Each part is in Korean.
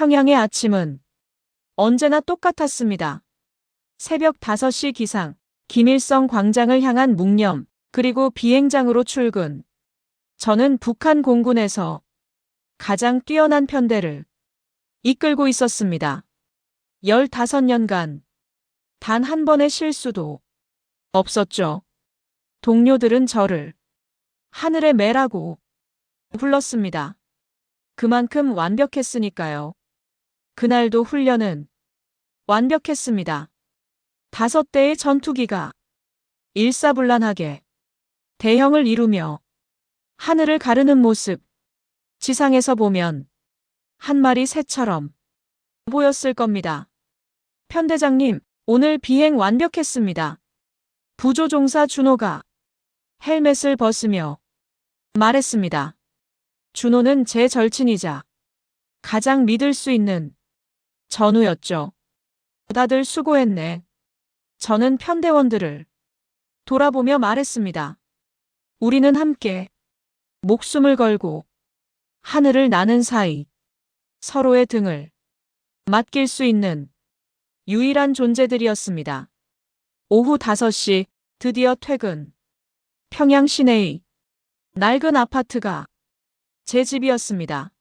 평양의 아침은 언제나 똑같았습니다. 새벽 5시 기상, 김일성 광장을 향한 묵념, 그리고 비행장으로 출근. 저는 북한 공군에서 가장 뛰어난 편대를 이끌고 있었습니다. 15년간 단 한 번의 실수도 없었죠. 동료들은 저를 하늘의 매라고 불렀습니다. 그만큼 완벽했으니까요. 그날도 훈련은 완벽했습니다. 5대의 전투기가 일사불란하게 대형을 이루며 하늘을 가르는 모습, 지상에서 보면 한 마리 새처럼 보였을 겁니다. 편대장님, 오늘 비행 완벽했습니다. 부조종사 준호가 헬멧을 벗으며 말했습니다. 준호는 제 절친이자 가장 믿을 수 있는 전우였죠. 다들 수고했네. 저는 편대원들을 돌아보며 말했습니다. 우리는 함께 목숨을 걸고 하늘을 나는 사이 서로의 등을 맡길 수 있는 유일한 존재들이었습니다. 오후 5시 드디어 퇴근. 평양 시내의 낡은 아파트가 제 집이었습니다.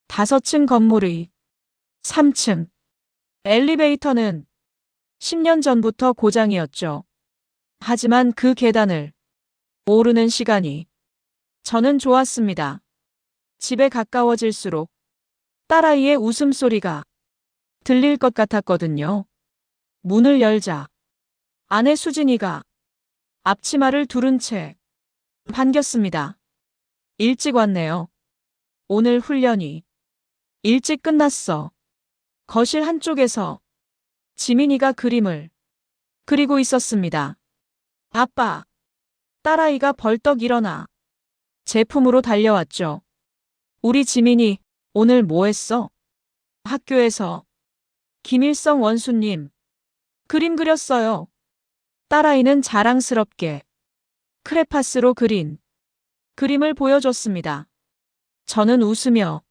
5층 건물의 3층. 엘리베이터는 10년 전부터 고장이었죠. 하지만 그 계단을 오르는 시간이 저는 좋았습니다. 집에 가까워질수록 딸아이의 웃음소리가 들릴 것 같았거든요. 문을 열자 아내 수진이가 앞치마를 두른 채 반겼습니다. 일찍 왔네요. 오늘 훈련이 일찍 끝났어. 거실 한쪽에서 지민이가 그림을 그리고 있었습니다. 아빠, 딸아이가 벌떡 일어나 제품으로 달려왔죠. 우리 지민이 오늘 뭐 했어? 학교에서 김일성 원수님 그림 그렸어요. 딸아이는 자랑스럽게 크레파스로 그린 그림을 보여줬습니다. 저는 웃으며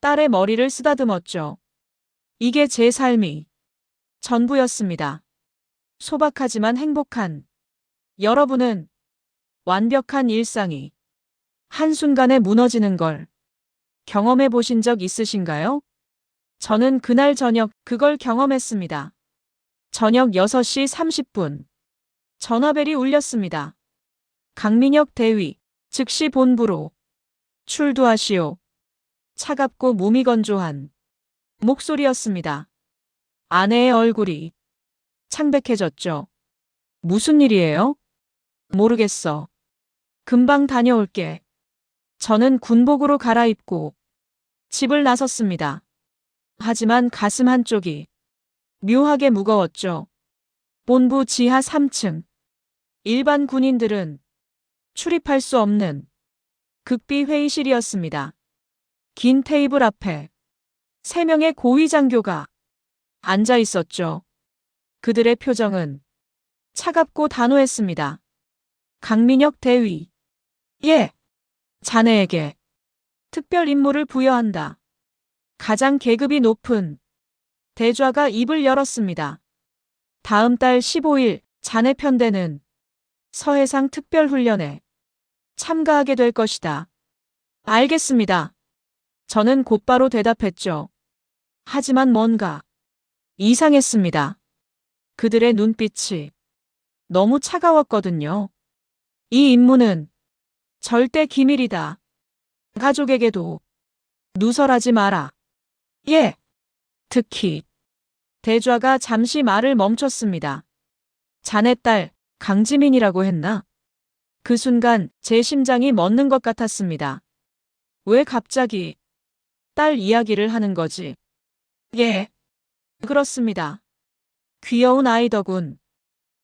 딸의 머리를 쓰다듬었죠. 이게 제 삶이 전부였습니다. 소박하지만 행복한 여러분은 완벽한 일상이 한순간에 무너지는 걸 경험해 보신 적 있으신가요? 저는 그날 저녁 그걸 경험했습니다. 저녁 6시 30분. 전화벨이 울렸습니다. 강민혁 대위, 즉시 본부로 출두하시오. 차갑고 무미건조한 목소리였습니다. 아내의 얼굴이 창백해졌죠. 무슨 일이에요? 모르겠어. 금방 다녀올게. 저는 군복으로 갈아입고 집을 나섰습니다. 하지만 가슴 한쪽이 묘하게 무거웠죠. 본부 지하 3층. 일반 군인들은 출입할 수 없는 극비 회의실이었습니다. 긴 테이블 앞에 3명의 고위 장교가 앉아 있었죠. 그들의 표정은 차갑고 단호했습니다. 강민혁 대위. 예. 자네에게 특별 임무를 부여한다. 가장 계급이 높은 대좌가 입을 열었습니다. 다음 달 15일 자네 편대는 서해상 특별훈련에 참가하게 될 것이다. 알겠습니다. 저는 곧바로 대답했죠. 하지만 뭔가 이상했습니다. 그들의 눈빛이 너무 차가웠거든요. 이 임무는 절대 기밀이다. 가족에게도 누설하지 마라. 예. 특히 대좌가 잠시 말을 멈췄습니다. 자네 딸 강지민이라고 했나? 그 순간 제 심장이 멎는 것 같았습니다. 왜 갑자기 딸 이야기를 하는 거지? 예. 그렇습니다. 귀여운 아이더군.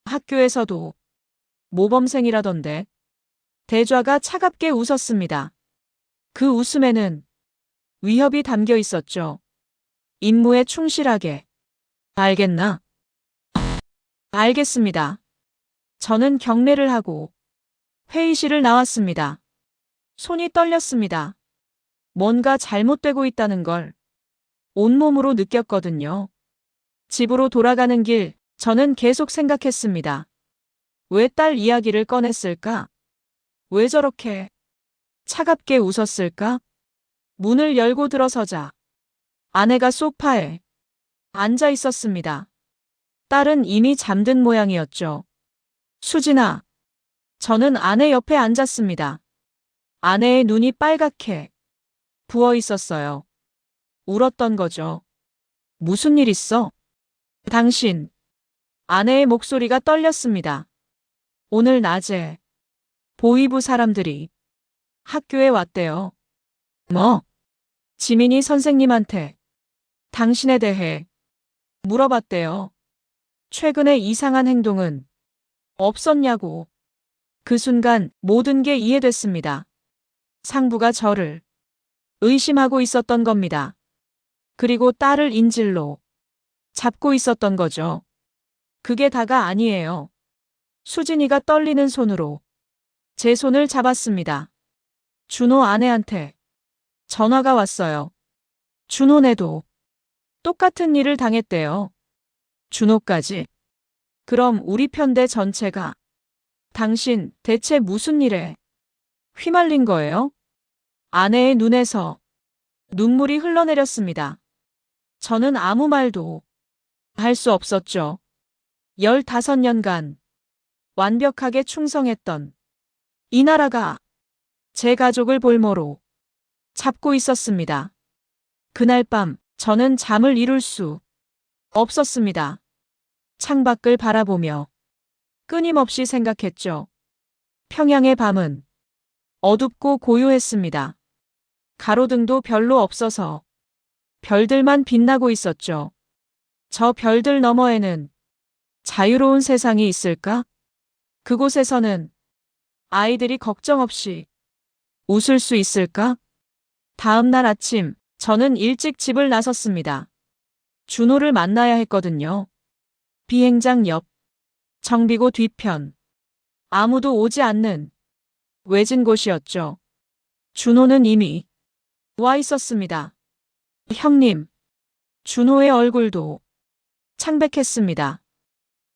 학교에서도 모범생이라던데. 대좌가 차갑게 웃었습니다. 그 웃음에는 위협이 담겨 있었죠. 임무에 충실하게. 알겠나? 알겠습니다. 저는 경례를 하고 회의실을 나왔습니다. 손이 떨렸습니다. 뭔가 잘못되고 있다는 걸 온몸으로 느꼈거든요. 집으로 돌아가는 길, 저는 계속 생각했습니다. 왜 딸 이야기를 꺼냈을까? 왜 저렇게 차갑게 웃었을까? 문을 열고 들어서자 아내가 소파에 앉아 있었습니다. 딸은 이미 잠든 모양이었죠. 수진아. 저는 아내 옆에 앉았습니다. 아내의 눈이 빨갛게 부어 있었어요. 울었던 거죠. 무슨 일 있어? 당신. 아내의 목소리가 떨렸습니다. 오늘 낮에 보위부 사람들이 학교에 왔대요. 뭐? 지민이 선생님한테 당신에 대해 물어봤대요. 최근에 이상한 행동은 없었냐고. 그 순간 모든 게 이해됐습니다. 상부가 저를 의심하고 있었던 겁니다. 그리고 딸을 인질로 잡고 있었던 거죠. 그게 다가 아니에요. 수진이가 떨리는 손으로 제 손을 잡았습니다. 준호 아내한테 전화가 왔어요. 준호네도 똑같은 일을 당했대요. 준호까지. 그럼 우리 편대 전체가 당신 대체 무슨 일에 휘말린 거예요? 아내의 눈에서 눈물이 흘러내렸습니다. 저는 아무 말도 할 수 없었죠. 15년간 완벽하게 충성했던 이 나라가 제 가족을 볼모로 잡고 있었습니다. 그날 밤 저는 잠을 이룰 수 없었습니다. 창밖을 바라보며 끊임없이 생각했죠. 평양의 밤은 어둡고 고요했습니다. 가로등도 별로 없어서 별들만 빛나고 있었죠. 저 별들 너머에는 자유로운 세상이 있을까? 그곳에서는 아이들이 걱정 없이 웃을 수 있을까? 다음 날 아침, 저는 일찍 집을 나섰습니다. 준호를 만나야 했거든요. 비행장 옆, 정비고 뒤편, 아무도 오지 않는 외진 곳이었죠. 준호는 이미 와 있었습니다. 형님, 준호의 얼굴도 창백했습니다.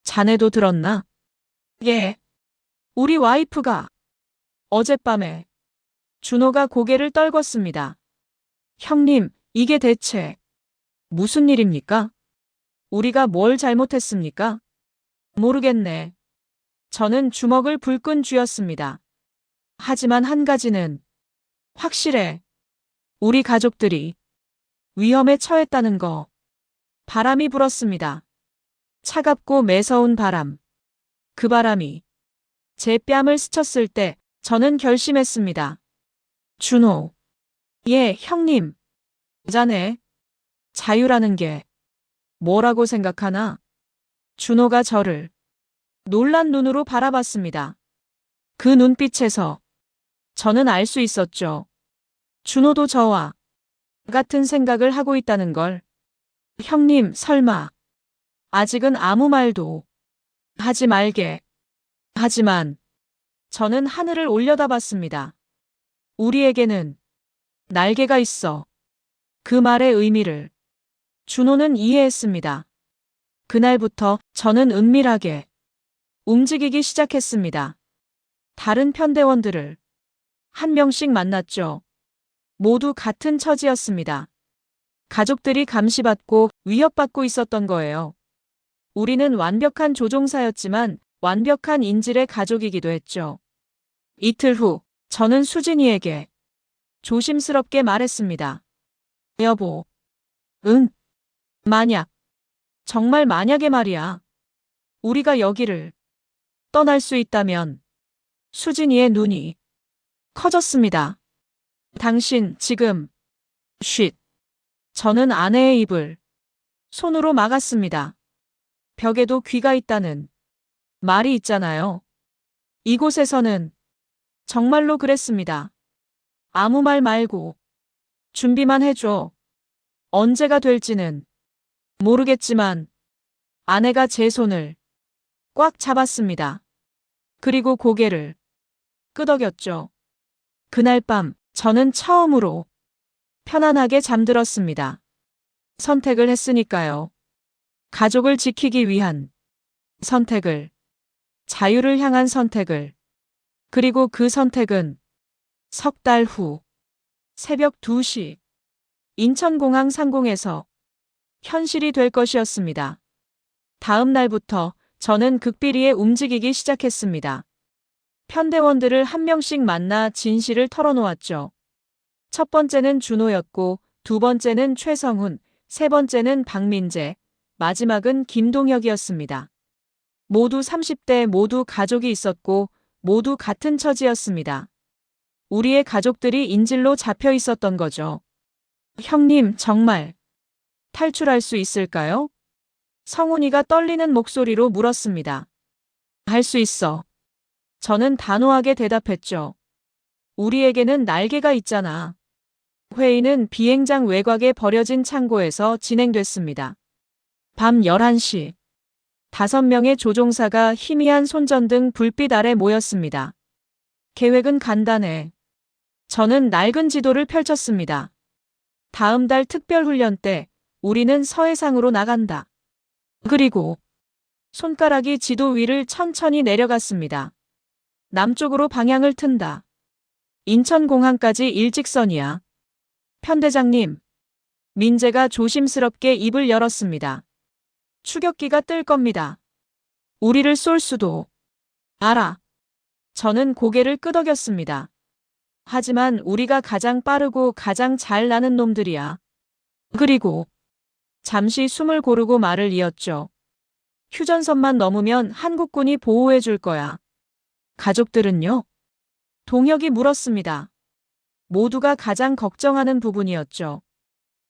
자네도 들었나? 예. 우리 와이프가 어젯밤에. 준호가 고개를 떨궜습니다. 형님, 이게 대체 무슨 일입니까? 우리가 뭘 잘못했습니까? 모르겠네. 저는 주먹을 불끈 쥐었습니다. 하지만 한 가지는 확실해. 우리 가족들이 위험에 처했다는 거. 바람이 불었습니다. 차갑고 매서운 바람. 그 바람이 제 뺨을 스쳤을 때 저는 결심했습니다. 준호. 예, 형님. 자네. 자유라는 게 뭐라고 생각하나? 준호가 저를 놀란 눈으로 바라봤습니다. 그 눈빛에서 저는 알 수 있었죠. 준호도 저와 같은 생각을 하고 있다는 걸. 형님, 설마 아직은 아무 말도 하지 말게. 하지만 저는 하늘을 올려다봤습니다. 우리에게는 날개가 있어. 그 말의 의미를 준호는 이해했습니다. 그날부터 저는 은밀하게 움직이기 시작했습니다. 다른 편대원들을 한 명씩 만났죠. 모두 같은 처지였습니다. 가족들이 감시받고 위협받고 있었던 거예요. 우리는 완벽한 조종사였지만 완벽한 인질의 가족이기도 했죠. 이틀 후 저는 수진이에게 조심스럽게 말했습니다. 여보. 응. 만약, 정말 만약에 말이야. 우리가 여기를 떠날 수 있다면. 수진이의 눈이 커졌습니다. 당신 지금 쉿. 저는 아내의 입을 손으로 막았습니다. 벽에도 귀가 있다는 말이 있잖아요. 이곳에서는 정말로 그랬습니다. 아무 말 말고 준비만 해줘. 언제가 될지는 모르겠지만 아내가 제 손을 꽉 잡았습니다. 그리고 고개를 끄덕였죠. 그날 밤 저는 처음으로 편안하게 잠들었습니다. 선택을 했으니까요. 가족을 지키기 위한 선택을, 자유를 향한 선택을. 그리고 그 선택은 석 달 후 새벽 2시 인천공항 상공에서 현실이 될 것이었습니다. 다음 날부터 저는 극비리에 움직이기 시작했습니다. 편대원들을 한 명씩 만나 진실을 털어놓았죠. 첫 번째는 준호였고, 두 번째는 최성훈, 세 번째는 박민재, 마지막은 김동혁이었습니다. 모두 30대, 모두 가족이 있었고, 모두 같은 처지였습니다. 우리의 가족들이 인질로 잡혀 있었던 거죠. 형님, 정말 탈출할 수 있을까요? 성훈이가 떨리는 목소리로 물었습니다. 할 수 있어. 저는 단호하게 대답했죠. 우리에게는 날개가 있잖아. 회의는 비행장 외곽에 버려진 창고에서 진행됐습니다. 밤 11시. 5명의 조종사가 희미한 손전등 불빛 아래 모였습니다. 계획은 간단해. 저는 낡은 지도를 펼쳤습니다. 다음 달 특별훈련 때 우리는 서해상으로 나간다. 그리고 손가락이 지도 위를 천천히 내려갔습니다. 남쪽으로 방향을 튼다. 인천공항까지 일직선이야. 편대장님. 민재가 조심스럽게 입을 열었습니다. 추격기가 뜰 겁니다. 우리를 쏠 수도. 알아. 저는 고개를 끄덕였습니다. 하지만 우리가 가장 빠르고 가장 잘 나는 놈들이야. 그리고 잠시 숨을 고르고 말을 이었죠. 휴전선만 넘으면 한국군이 보호해 줄 거야. 가족들은요? 동혁이 물었습니다. 모두가 가장 걱정하는 부분이었죠.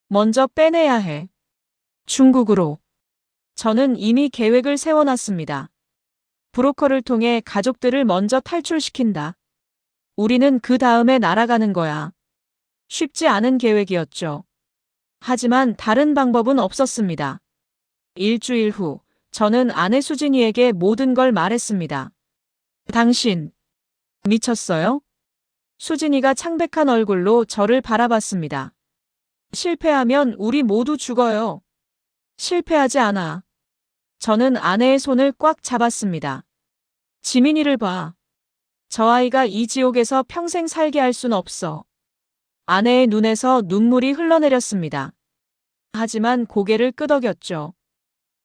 먼저 빼내야 해. 중국으로. 저는 이미 계획을 세워놨습니다. 브로커를 통해 가족들을 먼저 탈출시킨다. 우리는 그 다음에 날아가는 거야. 쉽지 않은 계획이었죠. 하지만 다른 방법은 없었습니다. 일주일 후, 저는 아내 수진이에게 모든 걸 말했습니다. 당신, 미쳤어요? 수진이가 창백한 얼굴로 저를 바라봤습니다. 실패하면 우리 모두 죽어요. 실패하지 않아. 저는 아내의 손을 꽉 잡았습니다. 지민이를 봐. 저 아이가 이 지옥에서 평생 살게 할 순 없어. 아내의 눈에서 눈물이 흘러내렸습니다. 하지만 고개를 끄덕였죠.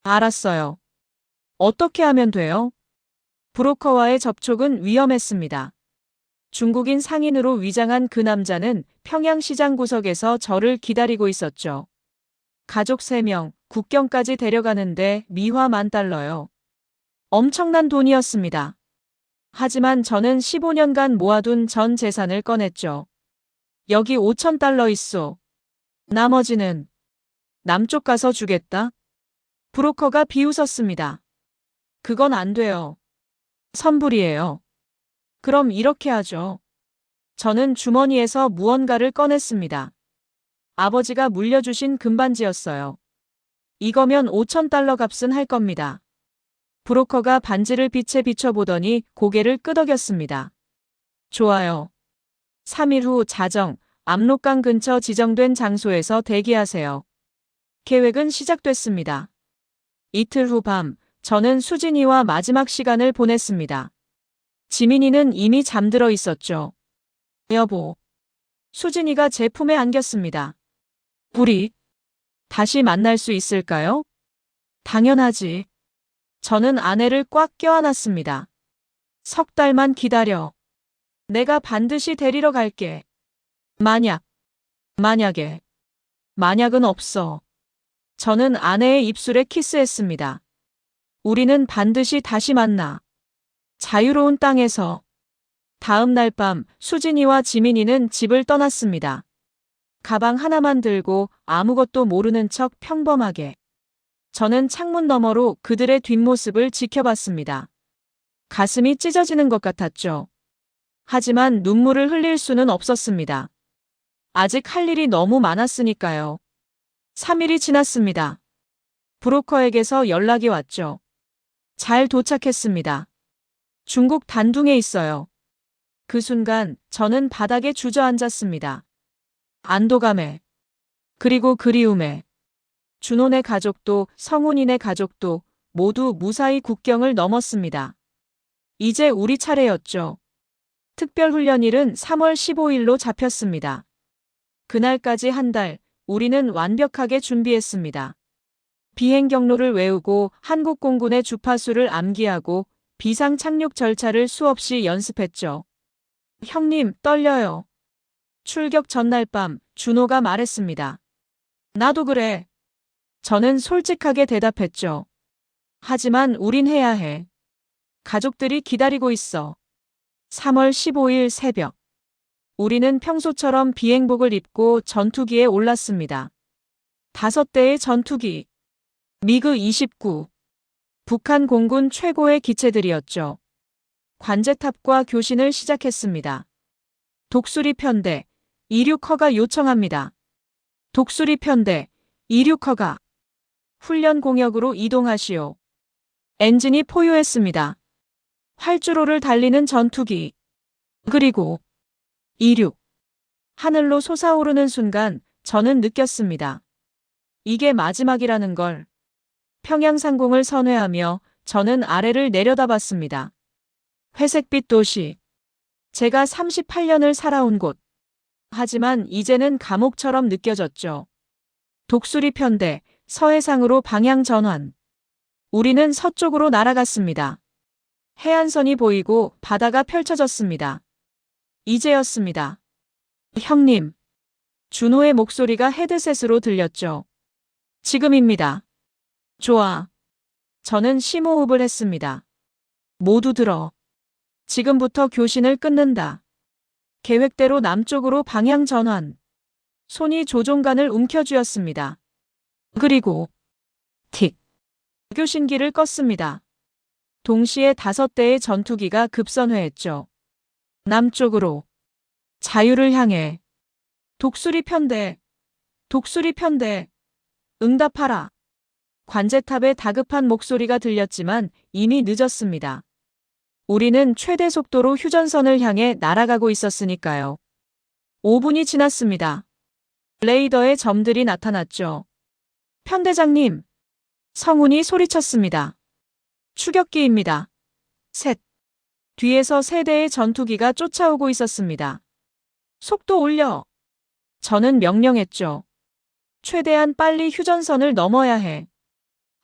알았어요. 어떻게 하면 돼요? 브로커와의 접촉은 위험했습니다. 중국인 상인으로 위장한 그 남자는 평양시장 구석에서 저를 기다리고 있었죠. 가족 3명, 국경까지 데려가는데 미화 10,000달러요. 엄청난 돈이었습니다. 하지만 저는 15년간 모아둔 전 재산을 꺼냈죠. 여기 5,000달러 있소. 나머지는 남쪽 가서 주겠다. 브로커가 비웃었습니다. 그건 안 돼요. 선불이에요. 그럼 이렇게 하죠. 저는 주머니에서 무언가를 꺼냈습니다. 아버지가 물려주신 금반지였어요. 이거면 5,000달러 값은 할 겁니다. 브로커가 반지를 빛에 비춰보더니 고개를 끄덕였습니다. 좋아요. 3일 후 자정, 압록강 근처 지정된 장소에서 대기하세요. 계획은 시작됐습니다. 이틀 후 밤, 저는 수진이와 마지막 시간을 보냈습니다. 지민이는 이미 잠들어 있었죠. 여보. 수진이가 제 품에 안겼습니다. 우리 다시 만날 수 있을까요? 당연하지. 저는 아내를 꽉 껴안았습니다. 3달만 기다려. 내가 반드시 데리러 갈게. 만약에. 만약은 없어. 저는 아내의 입술에 키스했습니다. 우리는 반드시 다시 만나. 자유로운 땅에서. 다음 날 밤 수진이와 지민이는 집을 떠났습니다. 가방 하나만 들고 아무것도 모르는 척 평범하게. 저는 창문 너머로 그들의 뒷모습을 지켜봤습니다. 가슴이 찢어지는 것 같았죠. 하지만 눈물을 흘릴 수는 없었습니다. 아직 할 일이 너무 많았으니까요. 3일이 지났습니다. 브로커에게서 연락이 왔죠. 잘 도착했습니다. 중국 단둥에 있어요. 그 순간 저는 바닥에 주저앉았습니다. 안도감에, 그리고 그리움에. 준호네 가족도 성훈이네 가족도 모두 무사히 국경을 넘었습니다. 이제 우리 차례였죠. 특별훈련일은 3월 15일로 잡혔습니다. 그날까지 한 달, 우리는 완벽하게 준비했습니다. 비행 경로를 외우고 한국 공군의 주파수를 암기하고 비상 착륙 절차를 수없이 연습했죠. 형님, 떨려요. 출격 전날 밤 준호가 말했습니다. 나도 그래. 저는 솔직하게 대답했죠. 하지만 우린 해야 해. 가족들이 기다리고 있어. 3월 15일 새벽. 우리는 평소처럼 비행복을 입고 전투기에 올랐습니다. 5대의 전투기. 미그 29. 북한 공군 최고의 기체들이었죠. 관제탑과 교신을 시작했습니다. 독수리 편대, 이륙허가 요청합니다. 독수리 편대, 이륙허가. 훈련 공역으로 이동하시오. 엔진이 포효했습니다. 활주로를 달리는 전투기. 그리고 이륙. 하늘로 솟아오르는 순간 저는 느꼈습니다. 이게 마지막이라는 걸. 평양상공을 선회하며 저는 아래를 내려다봤습니다. 회색빛 도시. 제가 38년을 살아온 곳. 하지만 이제는 감옥처럼 느껴졌죠. 독수리 편대, 서해상으로 방향 전환. 우리는 서쪽으로 날아갔습니다. 해안선이 보이고 바다가 펼쳐졌습니다. 이제였습니다. 형님. 준호의 목소리가 헤드셋으로 들렸죠. 지금입니다. 좋아. 저는 심호흡을 했습니다. 모두 들어. 지금부터 교신을 끊는다. 계획대로 남쪽으로 방향 전환. 손이 조종간을 움켜쥐었습니다. 그리고 틱. 교신기를 껐습니다. 동시에 5대의 전투기가 급선회했죠. 남쪽으로. 자유를 향해. 독수리 편대. 독수리 편대. 응답하라. 관제탑의 다급한 목소리가 들렸지만 이미 늦었습니다. 우리는 최대 속도로 휴전선을 향해 날아가고 있었으니까요. 5분이 지났습니다. 레이더에 점들이 나타났죠. 편대장님. 성훈이 소리쳤습니다. 추격기입니다. 셋. 뒤에서 3대의 전투기가 쫓아오고 있었습니다. 속도 올려. 저는 명령했죠. 최대한 빨리 휴전선을 넘어야 해.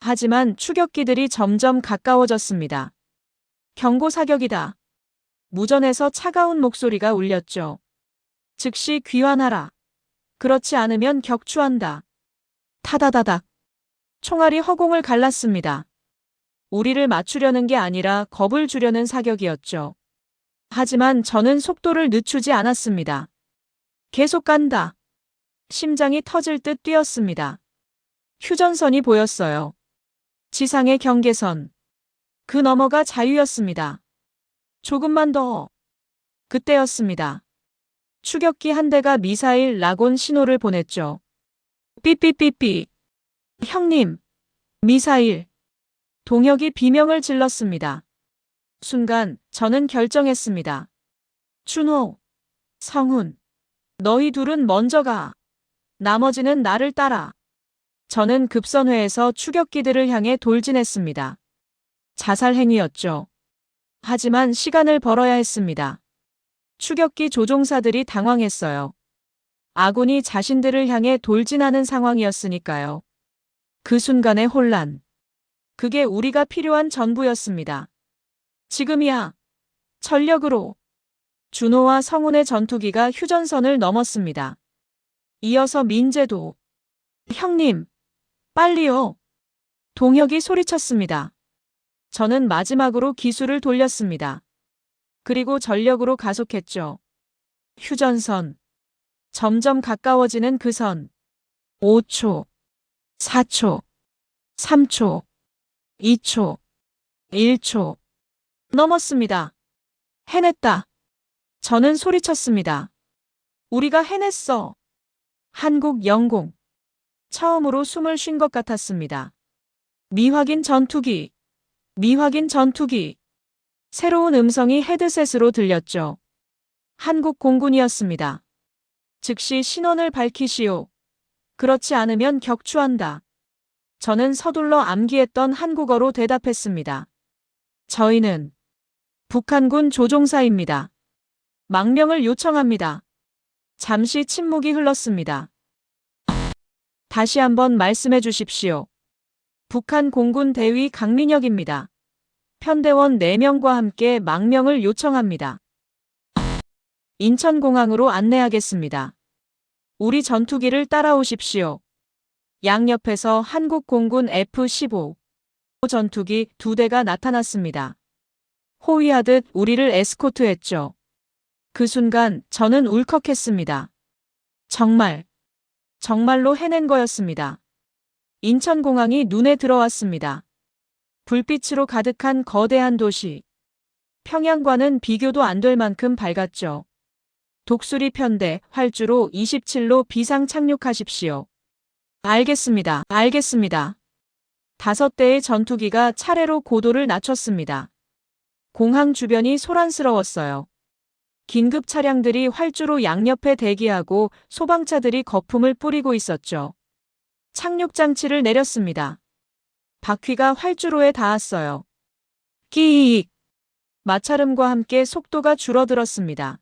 하지만 추격기들이 점점 가까워졌습니다. 경고 사격이다. 무전에서 차가운 목소리가 울렸죠. 즉시 귀환하라. 그렇지 않으면 격추한다. 타다다닥. 총알이 허공을 갈랐습니다. 우리를 맞추려는 게 아니라 겁을 주려는 사격이었죠. 하지만 저는 속도를 늦추지 않았습니다. 계속 간다. 심장이 터질 듯 뛰었습니다. 휴전선이 보였어요. 지상의 경계선. 그 너머가 자유였습니다. 조금만 더. 그때였습니다. 추격기 한 대가 미사일 라곤 신호를 보냈죠. 삐삐삐삐. 형님. 미사일. 동혁이 비명을 질렀습니다. 순간 저는 결정했습니다. 준호. 성훈. 너희 둘은 먼저 가. 나머지는 나를 따라. 저는 급선회에서 추격기들을 향해 돌진했습니다. 자살 행위였죠. 하지만 시간을 벌어야 했습니다. 추격기 조종사들이 당황했어요. 아군이 자신들을 향해 돌진하는 상황이었으니까요. 그 순간의 혼란. 그게 우리가 필요한 전부였습니다. 지금이야. 전력으로. 준호와 성훈의 전투기가 휴전선을 넘었습니다. 이어서 민재도. 형님. 빨리요. 동혁이 소리쳤습니다. 저는 마지막으로 기술을 돌렸습니다. 그리고 전력으로 가속했죠. 휴전선. 점점 가까워지는 그 선. 5초. 4초. 3초. 2초. 1초. 넘었습니다. 해냈다. 저는 소리쳤습니다. 우리가 해냈어. 한국 영공. 처음으로 숨을 쉰 것 같았습니다. 미확인 전투기. 미확인 전투기. 새로운 음성이 헤드셋으로 들렸죠. 한국 공군이었습니다. 즉시 신원을 밝히시오. 그렇지 않으면 격추한다. 저는 서둘러 암기했던 한국어로 대답했습니다. 저희는 북한군 조종사입니다. 망명을 요청합니다. 잠시 침묵이 흘렀습니다. 다시 한번 말씀해 주십시오. 북한 공군 대위 강민혁입니다. 편대원 4명과 함께 망명을 요청합니다. 인천공항으로 안내하겠습니다. 우리 전투기를 따라오십시오. 양옆에서 한국 공군 F-15 전투기 2대가 나타났습니다. 호위하듯 우리를 에스코트했죠. 그 순간 저는 울컥했습니다. 정말로 해낸 거였습니다. 인천공항이 눈에 들어왔습니다. 불빛으로 가득한 거대한 도시. 평양과는 비교도 안 될 만큼 밝았죠. 독수리 편대 활주로 27로 비상 착륙하십시오. 알겠습니다. 5대의 전투기가 차례로 고도를 낮췄습니다. 공항 주변이 소란스러웠어요. 긴급 차량들이 활주로 양옆에 대기하고 소방차들이 거품을 뿌리고 있었죠. 착륙장치를 내렸습니다. 바퀴가 활주로에 닿았어요. 끼익! 마찰음과 함께 속도가 줄어들었습니다.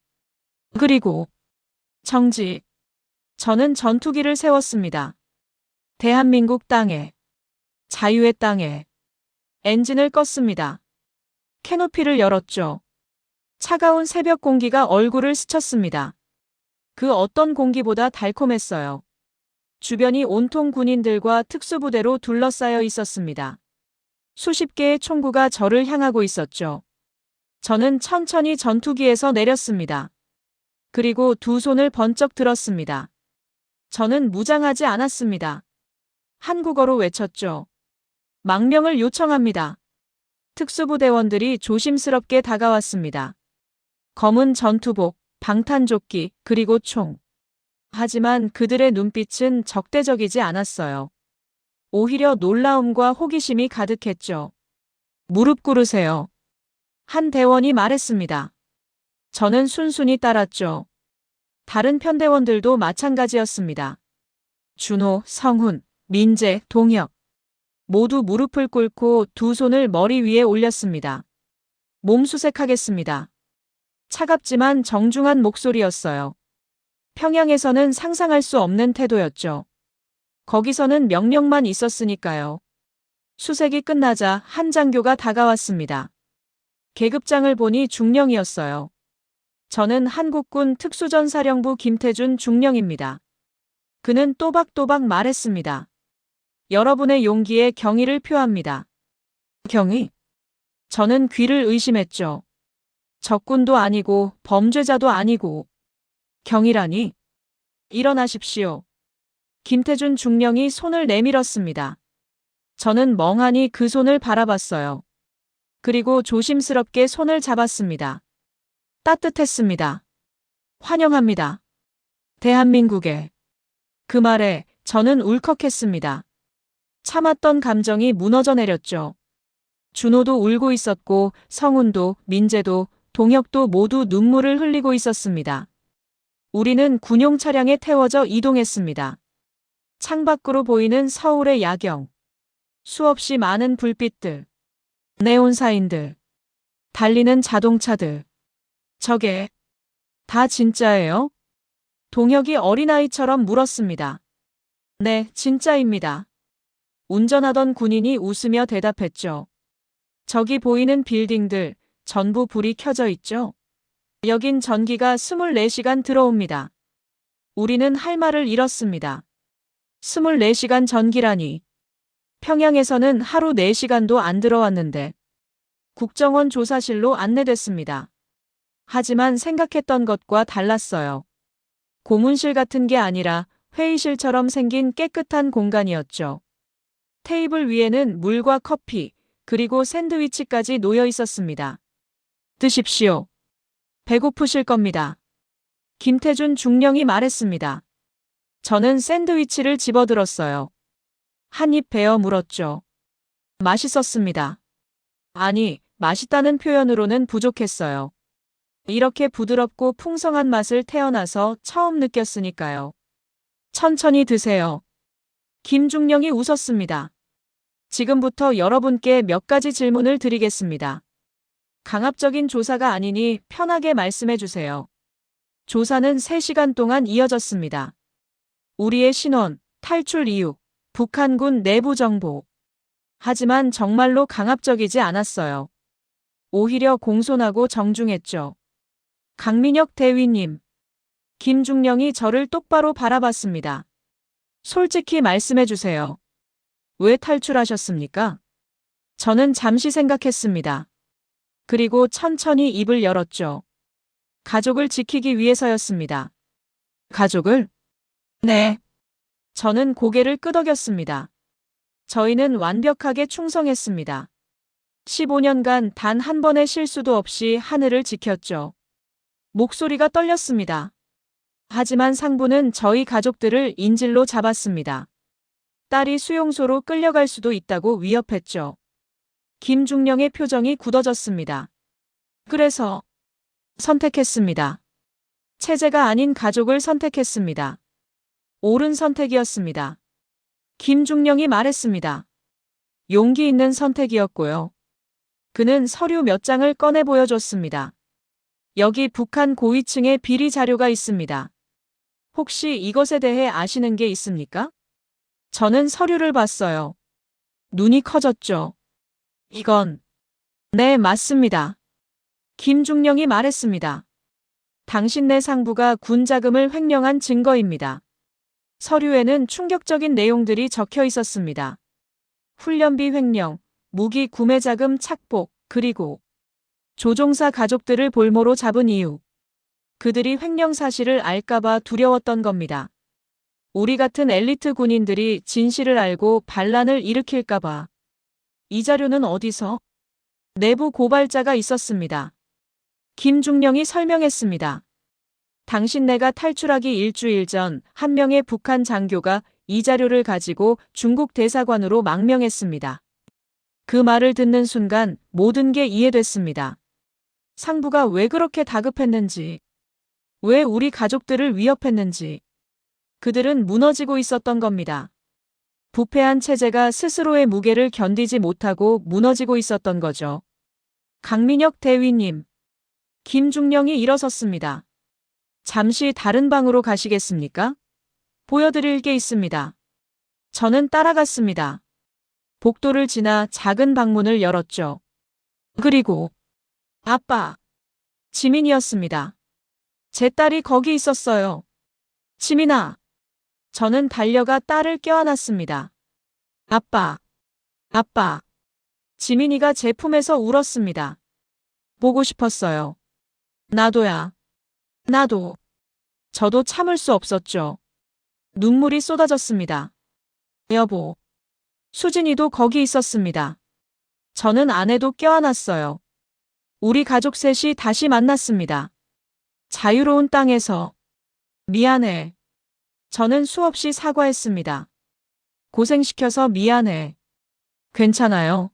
그리고 정지. 저는 전투기를 세웠습니다. 대한민국 땅에, 자유의 땅에. 엔진을 껐습니다. 캐노피를 열었죠. 차가운 새벽 공기가 얼굴을 스쳤습니다. 그 어떤 공기보다 달콤했어요. 주변이 온통 군인들과 특수부대로 둘러싸여 있었습니다. 수십 개의 총구가 저를 향하고 있었죠. 저는 천천히 전투기에서 내렸습니다. 그리고 두 손을 번쩍 들었습니다. 저는 무장하지 않았습니다. 한국어로 외쳤죠. 망명을 요청합니다. 특수부대원들이 조심스럽게 다가왔습니다. 검은 전투복, 방탄조끼, 그리고 총. 하지만 그들의 눈빛은 적대적이지 않았어요. 오히려 놀라움과 호기심이 가득했죠. 무릎 꿇으세요. 한 대원이 말했습니다. 저는 순순히 따랐죠. 다른 편대원들도 마찬가지였습니다. 준호, 성훈, 민재, 동혁. 모두 무릎을 꿇고 두 손을 머리 위에 올렸습니다. 몸수색하겠습니다. 차갑지만 정중한 목소리였어요. 평양에서는 상상할 수 없는 태도였죠. 거기서는 명령만 있었으니까요. 수색이 끝나자 한 장교가 다가왔습니다. 계급장을 보니 중령이었어요. 저는 한국군 특수전사령부 김태준 중령입니다. 그는 또박또박 말했습니다. 여러분의 용기에 경의를 표합니다. 경의? 저는 귀를 의심했죠. 적군도 아니고 범죄자도 아니고 경이라니? 일어나십시오. 김태준 중령이 손을 내밀었습니다. 저는 멍하니 그 손을 바라봤어요. 그리고 조심스럽게 손을 잡았습니다. 따뜻했습니다. 환영합니다. 대한민국에. 그 말에 저는 울컥했습니다. 참았던 감정이 무너져 내렸죠. 준호도 울고 있었고 성훈도, 민재도, 동혁도 모두 눈물을 흘리고 있었습니다. 우리는 군용 차량에 태워져 이동했습니다. 창밖으로 보이는 서울의 야경. 수없이 많은 불빛들. 네온사인들. 달리는 자동차들. 저게 다 진짜예요? 동혁이 어린아이처럼 물었습니다. 네, 진짜입니다. 운전하던 군인이 웃으며 대답했죠. 저기 보이는 빌딩들 전부 불이 켜져 있죠? 여긴 전기가 24시간 들어옵니다. 우리는 할 말을 잃었습니다. 24시간 전기라니. 평양에서는 하루 4시간도 안 들어왔는데. 국정원 조사실로 안내됐습니다. 하지만 생각했던 것과 달랐어요. 고문실 같은 게 아니라 회의실처럼 생긴 깨끗한 공간이었죠. 테이블 위에는 물과 커피, 그리고 샌드위치까지 놓여 있었습니다. 드십시오. 배고프실 겁니다. 김태준 중령이 말했습니다. 저는 샌드위치를 집어들었어요. 한 입 베어 물었죠. 맛있었습니다. 아니, 맛있다는 표현으로는 부족했어요. 이렇게 부드럽고 풍성한 맛을 태어나서 처음 느꼈으니까요. 천천히 드세요. 김중령이 웃었습니다. 지금부터 여러분께 몇 가지 질문을 드리겠습니다. 강압적인 조사가 아니니 편하게 말씀해 주세요. 조사는 3시간 동안 이어졌습니다. 우리의 신원, 탈출 이유, 북한군 내부 정보. 하지만 정말로 강압적이지 않았어요. 오히려 공손하고 정중했죠. 강민혁 대위님. 김중령이 저를 똑바로 바라봤습니다. 솔직히 말씀해 주세요. 왜 탈출하셨습니까? 저는 잠시 생각했습니다. 그리고 천천히 입을 열었죠. 가족을 지키기 위해서였습니다. 가족을? 네. 저는 고개를 끄덕였습니다. 저희는 완벽하게 충성했습니다. 15년간 단 한 번의 실수도 없이 하늘을 지켰죠. 목소리가 떨렸습니다. 하지만 상부는 저희 가족들을 인질로 잡았습니다. 딸이 수용소로 끌려갈 수도 있다고 위협했죠. 김중령의 표정이 굳어졌습니다. 그래서 선택했습니다. 체제가 아닌 가족을 선택했습니다. 옳은 선택이었습니다. 김중령이 말했습니다. 용기 있는 선택이었고요. 그는 서류 몇 장을 꺼내 보여줬습니다. 여기 북한 고위층의 비리 자료가 있습니다. 혹시 이것에 대해 아시는 게 있습니까? 저는 서류를 봤어요. 눈이 커졌죠. 이건. 네, 맞습니다. 김중령이 말했습니다. 당신네 상부가 군 자금을 횡령한 증거입니다. 서류에는 충격적인 내용들이 적혀 있었습니다. 훈련비 횡령, 무기 구매 자금 착복, 그리고 조종사 가족들을 볼모로 잡은 이유. 그들이 횡령 사실을 알까봐 두려웠던 겁니다. 우리 같은 엘리트 군인들이 진실을 알고 반란을 일으킬까봐. 이 자료는 어디서? 내부 고발자가 있었습니다. 김중령이 설명했습니다. 당신네가 탈출하기 일주일 전 한 명의 북한 장교가 이 자료를 가지고 중국 대사관으로 망명했습니다. 그 말을 듣는 순간 모든 게 이해됐습니다. 상부가 왜 그렇게 다급했는지, 왜 우리 가족들을 위협했는지. 그들은 무너지고 있었던 겁니다. 부패한 체제가 스스로의 무게를 견디지 못하고 무너지고 있었던 거죠. 강민혁 대위님. 김중령이 일어섰습니다. 잠시 다른 방으로 가시겠습니까? 보여드릴 게 있습니다. 저는 따라갔습니다. 복도를 지나 작은 방문을 열었죠. 그리고 아빠. 지민이었습니다. 제 딸이 거기 있었어요. 지민아. 저는 달려가 딸을 껴안았습니다. 아빠. 아빠. 지민이가 제 품에서 울었습니다. 보고 싶었어요. 나도야. 나도. 저도 참을 수 없었죠. 눈물이 쏟아졌습니다. 여보. 수진이도 거기 있었습니다. 저는 아내도 껴안았어요. 우리 가족 셋이 다시 만났습니다. 자유로운 땅에서. 미안해. 저는 수없이 사과했습니다. 고생시켜서 미안해. 괜찮아요.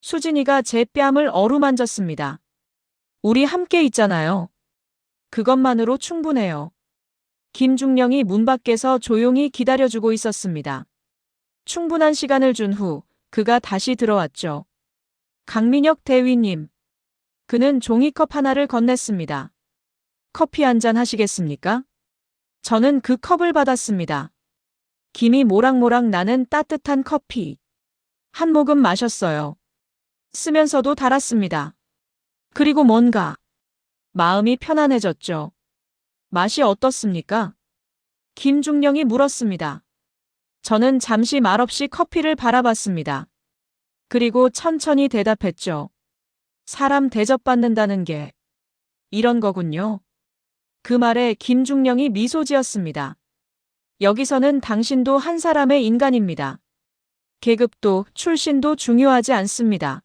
수진이가 제 뺨을 어루만졌습니다. 우리 함께 있잖아요. 그것만으로 충분해요. 김중령이 문 밖에서 조용히 기다려주고 있었습니다. 충분한 시간을 준 후 그가 다시 들어왔죠. 강민혁 대위님. 그는 종이컵 하나를 건넸습니다. 커피 한 잔 하시겠습니까? 저는 그 컵을 받았습니다. 김이 모락모락 나는 따뜻한 커피. 한 모금 마셨어요. 쓰면서도 달았습니다. 그리고 뭔가 마음이 편안해졌죠. 맛이 어떻습니까? 김중령이 물었습니다. 저는 잠시 말없이 커피를 바라봤습니다. 그리고 천천히 대답했죠. 사람 대접받는다는 게 이런 거군요. 그 말에 김중령이 미소 지었습니다. 여기서는 당신도 한 사람의 인간입니다. 계급도 출신도 중요하지 않습니다.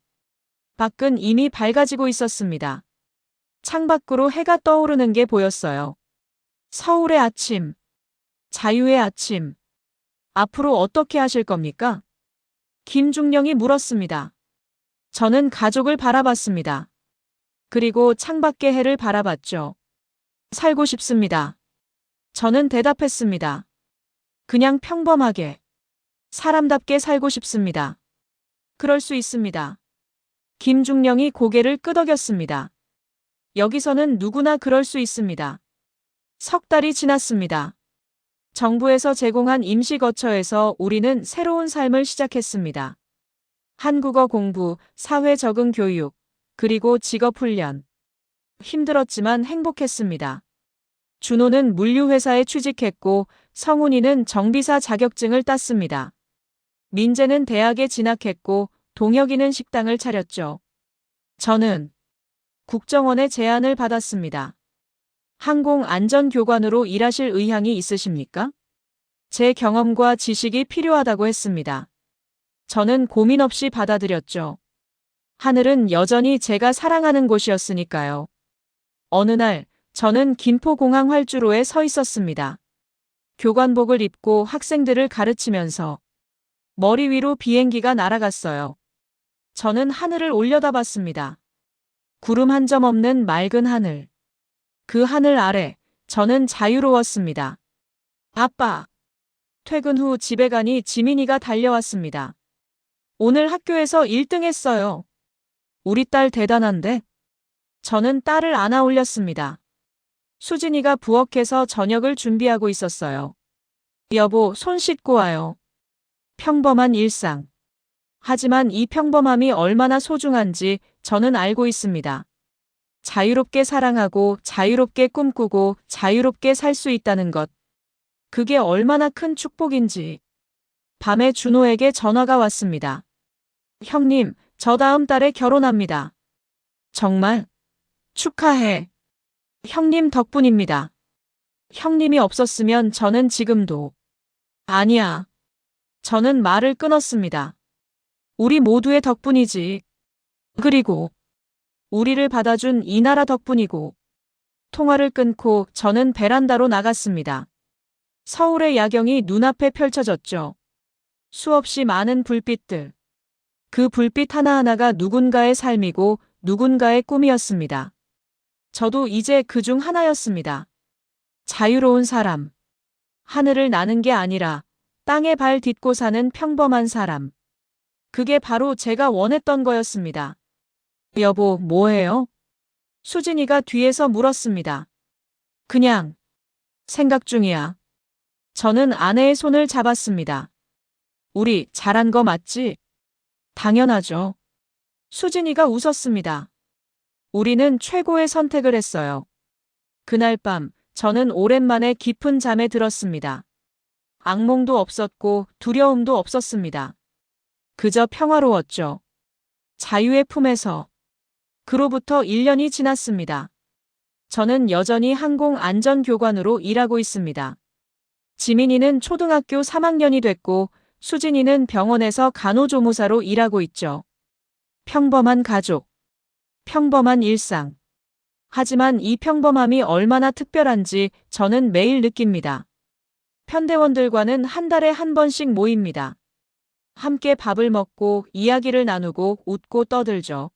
밖은 이미 밝아지고 있었습니다. 창밖으로 해가 떠오르는 게 보였어요. 서울의 아침. 자유의 아침. 앞으로 어떻게 하실 겁니까? 김중령이 물었습니다. 저는 가족을 바라봤습니다. 그리고 창밖의 해를 바라봤죠. 살고 싶습니다. 저는 대답했습니다. 그냥 평범하게. 사람답게 살고 싶습니다. 그럴 수 있습니다. 김중령이 고개를 끄덕였습니다. 여기서는 누구나 그럴 수 있습니다. 석 달이 지났습니다. 정부에서 제공한 임시거처에서 우리는 새로운 삶을 시작했습니다. 한국어 공부, 사회 적응 교육, 그리고 직업 훈련. 힘들었지만 행복했습니다. 준호는 물류회사에 취직했고 성훈이는 정비사 자격증을 땄습니다. 민재는 대학에 진학했고 동혁이는 식당을 차렸죠. 저는 국정원의 제안을 받았습니다. 항공안전교관으로 일하실 의향이 있으십니까? 제 경험과 지식이 필요하다고 했습니다. 저는 고민 없이 받아들였죠. 하늘은 여전히 제가 사랑하는 곳이었으니까요. 어느 날 저는 김포공항 활주로에 서 있었습니다. 교관복을 입고 학생들을 가르치면서 머리 위로 비행기가 날아갔어요. 저는 하늘을 올려다봤습니다. 구름 한 점 없는 맑은 하늘. 그 하늘 아래 저는 자유로웠습니다. 아빠. 퇴근 후 집에 가니 지민이가 달려왔습니다. 오늘 학교에서 1등 했어요. 우리 딸 대단한데? 저는 딸을 안아 올렸습니다. 수진이가 부엌에서 저녁을 준비하고 있었어요. 여보, 손 씻고 와요. 평범한 일상. 하지만 이 평범함이 얼마나 소중한지 저는 알고 있습니다. 자유롭게 사랑하고 자유롭게 꿈꾸고 자유롭게 살 수 있다는 것. 그게 얼마나 큰 축복인지. 밤에 준호에게 전화가 왔습니다. 형님, 저 다음 달에 결혼합니다. 정말? 축하해. 형님 덕분입니다. 형님이 없었으면 저는 지금도. 아니야. 저는 말을 끊었습니다. 우리 모두의 덕분이지. 그리고 우리를 받아준 이 나라 덕분이고. 통화를 끊고 저는 베란다로 나갔습니다. 서울의 야경이 눈앞에 펼쳐졌죠. 수없이 많은 불빛들. 그 불빛 하나하나가 누군가의 삶이고 누군가의 꿈이었습니다. 저도 이제 그중 하나였습니다. 자유로운 사람. 하늘을 나는 게 아니라 땅에 발 딛고 사는 평범한 사람. 그게 바로 제가 원했던 거였습니다. 여보, 뭐해요? 수진이가 뒤에서 물었습니다. 그냥 생각 중이야. 저는 아내의 손을 잡았습니다. 우리 잘한 거 맞지? 당연하죠. 수진이가 웃었습니다. 우리는 최고의 선택을 했어요. 그날 밤 저는 오랜만에 깊은 잠에 들었습니다. 악몽도 없었고 두려움도 없었습니다. 그저 평화로웠죠. 자유의 품에서. 그로부터 1년이 지났습니다. 저는 여전히 항공안전교관으로 일하고 있습니다. 지민이는 초등학교 3학년이 됐고 수진이는 병원에서 간호조무사로 일하고 있죠. 평범한 가족. 평범한 일상. 하지만 이 평범함이 얼마나 특별한지 저는 매일 느낍니다. 편대원들과는 한 달에 한 번씩 모입니다. 함께 밥을 먹고 이야기를 나누고 웃고 떠들죠.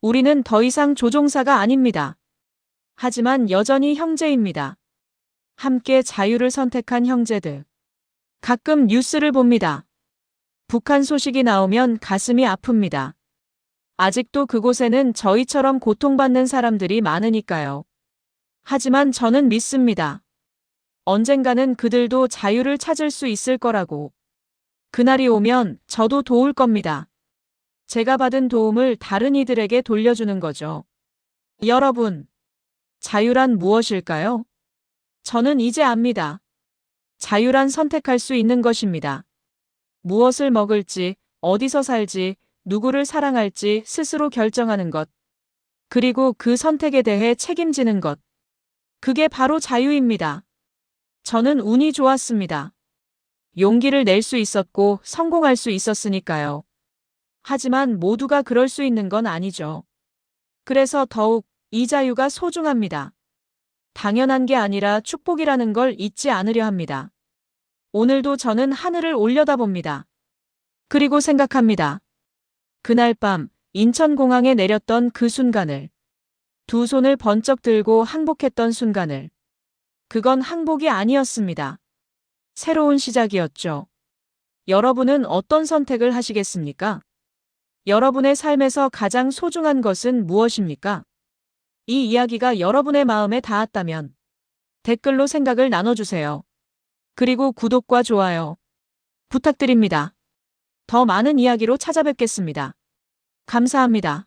우리는 더 이상 조종사가 아닙니다. 하지만 여전히 형제입니다. 함께 자유를 선택한 형제들. 가끔 뉴스를 봅니다. 북한 소식이 나오면 가슴이 아픕니다. 아직도 그곳에는 저희처럼 고통받는 사람들이 많으니까요. 하지만 저는 믿습니다. 언젠가는 그들도 자유를 찾을 수 있을 거라고. 그날이 오면 저도 도울 겁니다. 제가 받은 도움을 다른 이들에게 돌려주는 거죠. 여러분, 자유란 무엇일까요? 저는 이제 압니다. 자유란 선택할 수 있는 것입니다. 무엇을 먹을지, 어디서 살지, 누구를 사랑할지 스스로 결정하는 것. 그리고 그 선택에 대해 책임지는 것. 그게 바로 자유입니다. 저는 운이 좋았습니다. 용기를 낼 수 있었고 성공할 수 있었으니까요. 하지만 모두가 그럴 수 있는 건 아니죠. 그래서 더욱 이 자유가 소중합니다. 당연한 게 아니라 축복이라는 걸 잊지 않으려 합니다. 오늘도 저는 하늘을 올려다봅니다. 그리고 생각합니다. 그날 밤 인천공항에 내렸던 그 순간을. 두 손을 번쩍 들고 항복했던 순간을. 그건 항복이 아니었습니다. 새로운 시작이었죠. 여러분은 어떤 선택을 하시겠습니까? 여러분의 삶에서 가장 소중한 것은 무엇입니까? 이 이야기가 여러분의 마음에 닿았다면 댓글로 생각을 나눠주세요. 그리고 구독과 좋아요 부탁드립니다. 더 많은 이야기로 찾아뵙겠습니다. 감사합니다.